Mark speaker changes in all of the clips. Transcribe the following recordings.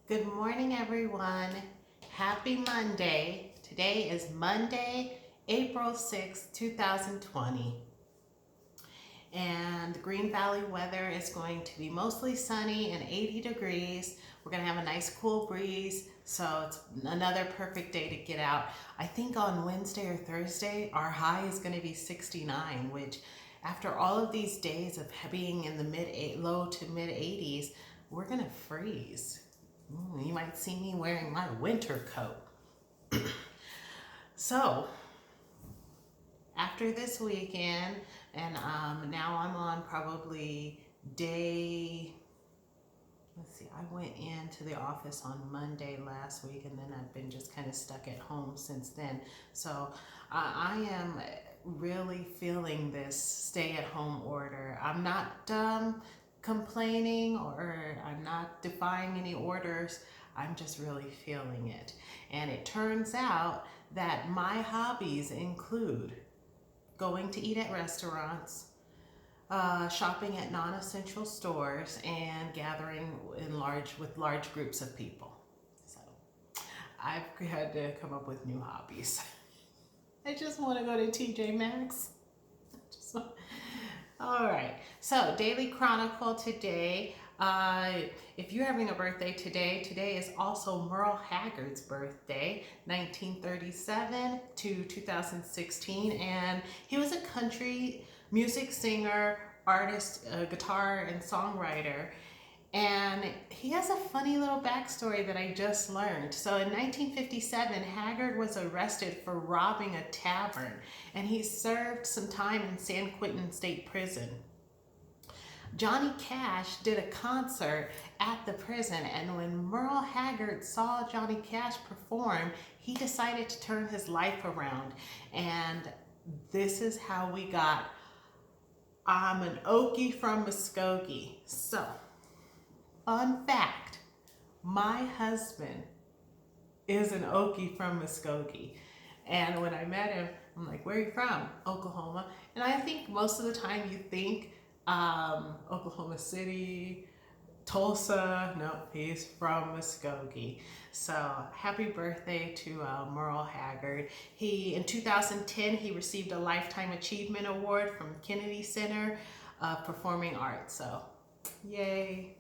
Speaker 1: Good morning, everyone. Happy Monday. Today is Monday, April 6th, 2020. And the Green Valley weather is going to be mostly sunny and 80 degrees. We're going to have a nice cool breeze, so it's another perfect day to get out. I think on Wednesday or Thursday, our high is going to be 69, which after all of these days of being in the low to mid 80s, we're going to freeze. You might see me wearing my winter coat. So, after this weekend, and now I'm on probably day, let's see, I went into the office on Monday last week, and then I've been just kind of stuck at home since then. So, I am really feeling this stay at home order. I'm not complaining or I'm not defying any orders. I'm just really feeling it. And it turns out that my hobbies include going to eat at restaurants, shopping at non-essential stores, and gathering with large groups of people. So I've had to come up with new hobbies. I just want to go to TJ Maxx. All right, so Daily Chronicle today. If you're having a birthday today is also Merle Haggard's birthday, 1937 to 2016. And he was a country music singer, artist, guitar, and songwriter. And he has a funny little backstory that I just learned. So in 1957, Haggard was arrested for robbing a tavern, and he served some time in San Quentin State Prison. Johnny Cash did a concert at the prison, and when Merle Haggard saw Johnny Cash perform, he decided to turn his life around. And this is how we got I'm an Okie from Muskogee. So, fun fact, my husband is an Okie from Muskogee. And when I met him, I'm like, where are you from? Oklahoma. And I think most of the time you think Oklahoma City, Tulsa. No, he's from Muskogee. So happy birthday to Merle Haggard. In 2010, he received a Lifetime Achievement Award from Kennedy Center Performing Arts. So yay.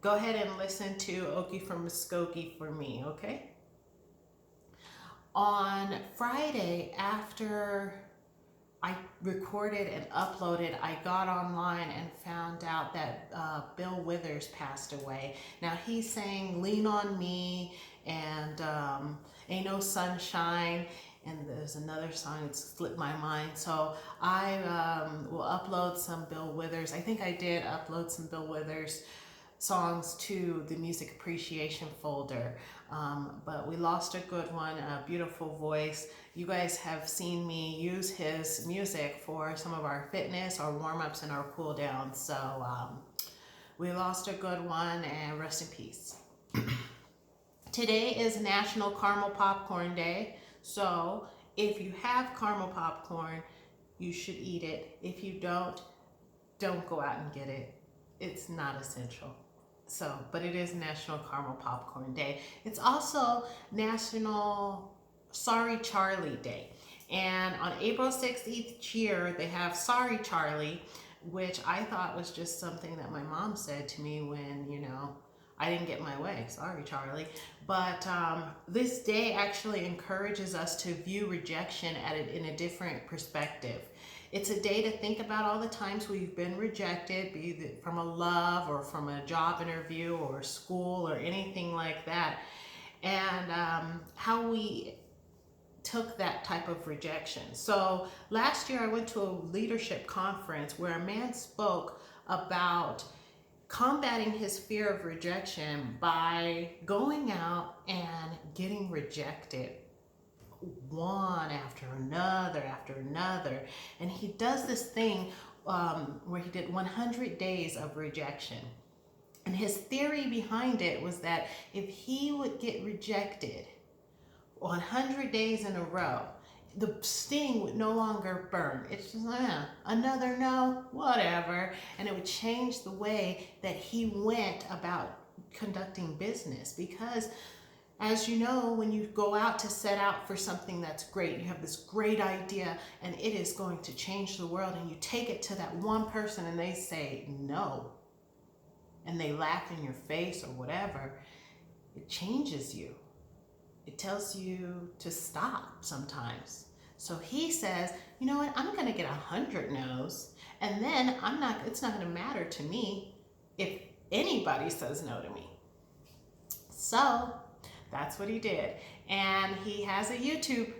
Speaker 1: Go ahead and listen to Okie from Muskogee for me, okay? On Friday, after I recorded and uploaded, I got online and found out that Bill Withers passed away. Now he sang Lean on Me and Ain't No Sunshine, and there's another song that slipped my mind. So I will upload some Bill Withers. I think I did upload some Bill Withers songs to the music appreciation folder. But we lost a good one, a beautiful voice. You guys have seen me use his music for some of our fitness, our warm-ups, and our cool downs. So we lost a good one, and rest in peace. Today is National Caramel Popcorn Day. So if you have caramel popcorn, you should eat it. If you don't go out and get it. It's not essential. So, but it is National Caramel Popcorn Day. It's also National Sorry Charlie Day. And on April 6th each year, they have Sorry Charlie, which I thought was just something that my mom said to me when, I didn't get my way. Sorry, Charlie. But this day actually encourages us to view rejection in a different perspective. It's a day to think about all the times we've been rejected, be it from a love or from a job interview or school or anything like that, and how we took that type of rejection. So last year I went to a leadership conference where a man spoke about combating his fear of rejection by going out and getting rejected one after another. And he does this thing where he did 100 days of rejection. And his theory behind it was that if he would get rejected 100 days in a row, the sting would no longer burn. It's just another no, whatever. And it would change the way that he went about conducting business. Because as you know, when you go out to set out for something that's great, you have this great idea and it is going to change the world, and you take it to that one person and they say no, and they laugh in your face or whatever, it changes you. It tells you to stop sometimes. So he says, you know what, I'm gonna get 100 no's, and then it's not gonna matter to me if anybody says no to me. So that's what he did. And he has a YouTube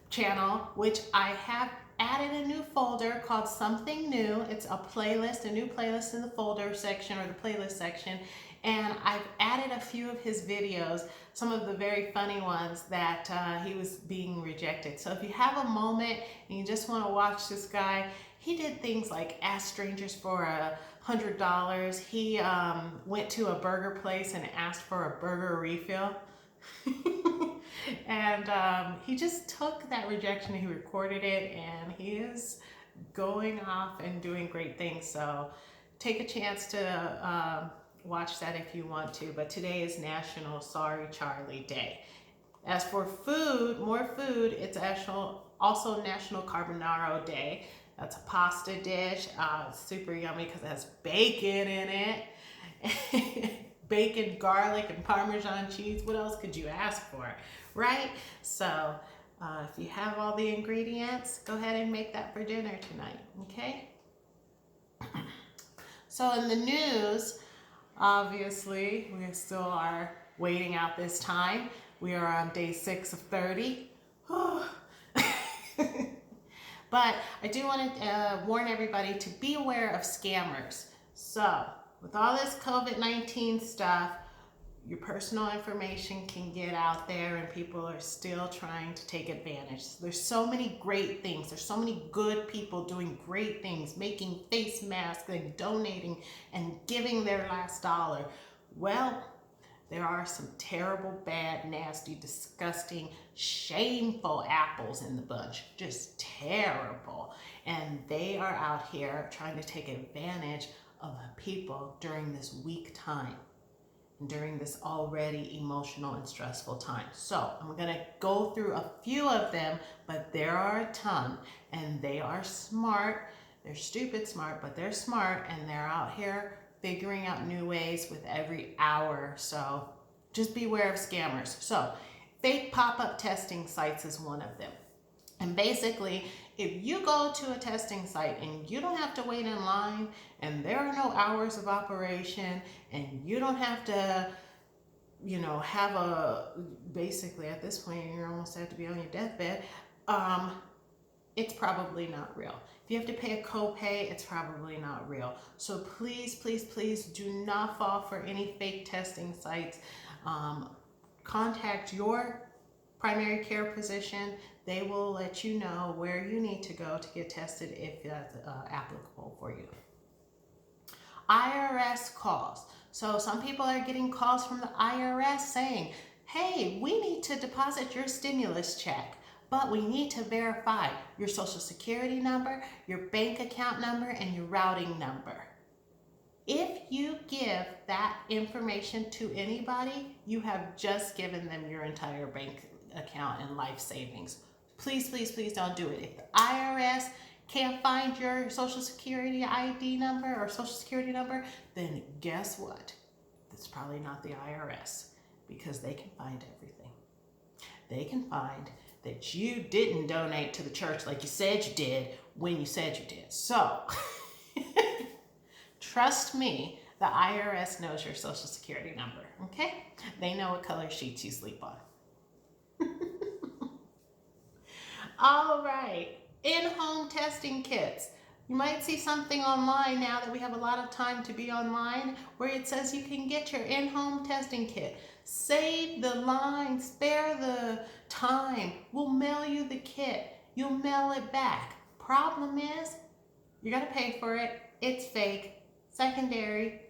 Speaker 1: channel, which I have added a new folder called Something New. It's a playlist, a new playlist in the folder section, or the playlist section. And I've added a few of his videos, some of the very funny ones that he was being rejected. So if you have a moment and you just want to watch this guy, he did things like ask strangers for $100. He went to a burger place and asked for a burger refill. And he just took that rejection, he recorded it, and he is going off and doing great things. So take a chance to watch that if you want to. But today is National Sorry Charlie Day. As for food, more food, it's also National Carbonara Day. That's a pasta dish. It's super yummy because it has bacon in it. Bacon, garlic, and Parmesan cheese. What else could you ask for, right? So if you have all the ingredients, go ahead and make that for dinner tonight, okay? So in the news, obviously, we still are waiting out this time. We are on day 6 of 30. But I do want to warn everybody to be aware of scammers. So with all this COVID-19 stuff, your personal information can get out there and people are still trying to take advantage. There's so many great things. There's so many good people doing great things, making face masks and donating and giving their last dollar. Well, there are some terrible, bad, nasty, disgusting, shameful apples in the bunch. Just terrible. And they are out here trying to take advantage of people during this weak time, and during this already emotional and stressful time. So I'm gonna go through a few of them, but there are a ton, and they are smart. They're stupid smart, but they're smart, and they're out here figuring out new ways with every hour. So just beware of scammers. So fake pop-up testing sites is one of them. And basically, if you go to a testing site and you don't have to wait in line, and there are no hours of operation, and you don't have to, basically at this point, you almost have to be on your deathbed, it's probably not real. If you have to pay a copay, it's probably not real. So please, please, please do not fall for any fake testing sites. Contact your primary care physician. They will let you know where you need to go to get tested if that's applicable for you. IRS calls. So some people are getting calls from the IRS saying, hey, we need to deposit your stimulus check, but we need to verify your social security number, your bank account number, and your routing number. If you give that information to anybody, you have just given them your entire bank account and life savings. Please, please, please don't do it. If the IRS can't find your social security ID number or social security number, then guess what? It's probably not the IRS, because they can find everything. They can find that you didn't donate to the church like you said you did when you said you did. So trust me, the IRS knows your social security number, okay? They know what color sheets you sleep on. All right, in-home testing kits. You might see something online now that we have a lot of time to be online where it says you can get your in-home testing kit. Save the line, spare the time. We'll mail you the kit. You'll mail it back. Problem is, you gotta pay for it. It's fake. Secondary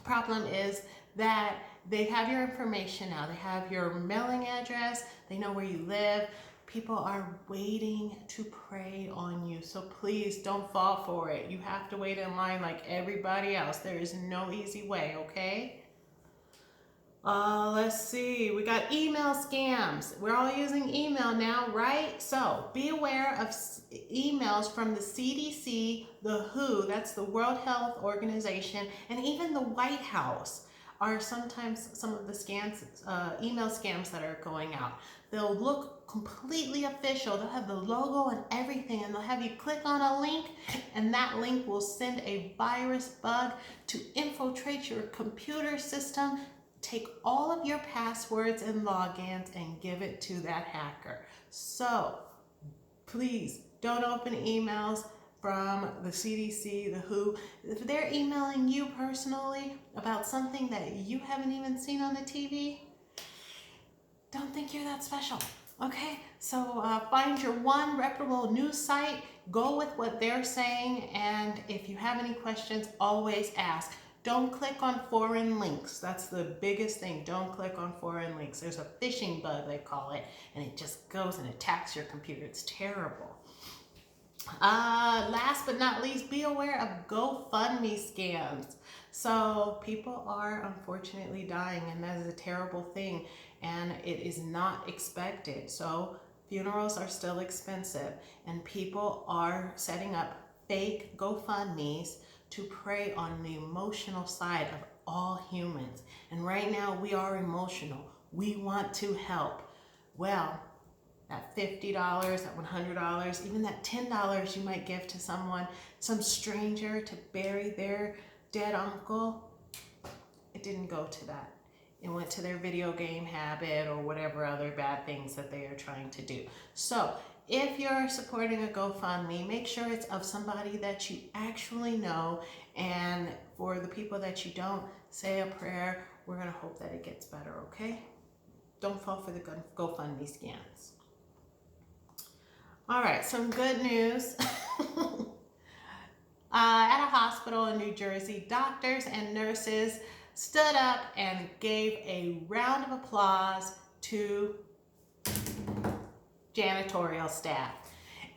Speaker 1: problem is that they have your information now. They have your mailing address. They know where you live. People are waiting to prey on you. So please don't fall for it. You have to wait in line like everybody else. There is no easy way, okay? Let's see, we got email scams. We're all using email now, right? So be aware of emails from the CDC, the WHO, that's the World Health Organization, and even the White House are sometimes some of the scams, email scams that are going out. They'll look completely official. They'll have the logo and everything, and they'll have you click on a link, and that link will send a virus bug to infiltrate your computer system, take all of your passwords and logins, and give it to that hacker. So please don't open emails from the CDC, the WHO. If they're emailing you personally about something that you haven't even seen on the TV, don't think you're that special, okay? So find your one reputable news site, go with what they're saying, and if you have any questions, always ask. Don't click on foreign links. That's the biggest thing. Don't click on foreign links. There's a phishing bug, they call it, and it just goes and attacks your computer. It's terrible. Last but not least, be aware of GoFundMe scams. So people are unfortunately dying, and that is a terrible thing, and it is not expected. So funerals are still expensive, and people are setting up fake GoFundMes to prey on the emotional side of all humans. And right now we are emotional. We want to help. Well, that $50, that $100, even that $10 you might give to someone, some stranger, to bury their dead uncle, it didn't go to that. It went to their video game habit or whatever other bad things that they are trying to do. So if you're supporting a GoFundMe, make sure it's of somebody that you actually know. And for the people that you don't, say a prayer. We're going to hope that it gets better, okay? Don't fall for the GoFundMe scams. All right, some good news. At a hospital in New Jersey, doctors and nurses stood up and gave a round of applause to janitorial staff.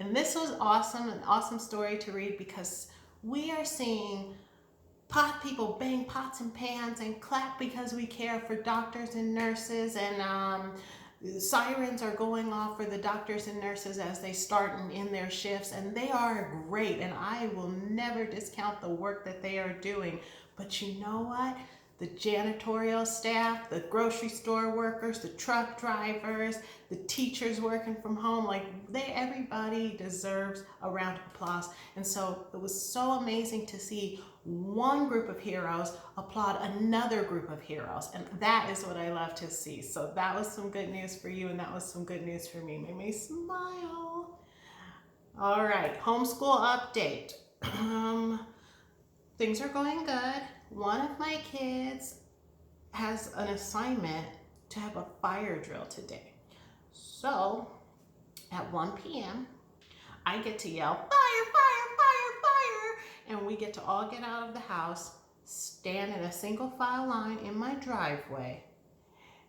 Speaker 1: And this was awesome, an awesome story to read, because we are seeing people bang pots and pans and clap because we care for doctors and nurses, and sirens are going off for the doctors and nurses as they start and end their shifts, and they are great, and I will never discount the work that they are doing. But you know what? The janitorial staff, the grocery store workers, the truck drivers, the teachers working from home, like everybody deserves a round of applause. And so it was so amazing to see one group of heroes applaud another group of heroes. And that is what I love to see. So that was some good news for you, and that was some good news for me. Made me smile. All right, homeschool update. Things are going good. One of my kids has an assignment to have a fire drill today. So at 1 p.m., I get to yell, fire, fire, fire, fire, and we get to all get out of the house, stand in a single file line in my driveway,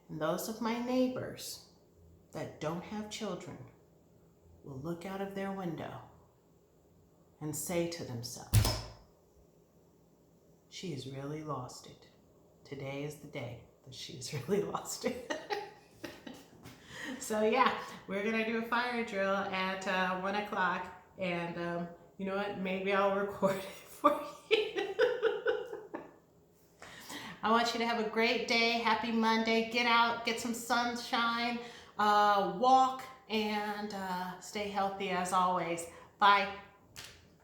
Speaker 1: and those of my neighbors that don't have children will look out of their window and say to themselves, she has really lost it. Today is the day that she's really lost it. So yeah, we're gonna do a fire drill at 1 o'clock, and you know what? Maybe I'll record it for you. I want you to have a great day. Happy Monday. Get out, get some sunshine, walk, and stay healthy as always. Bye.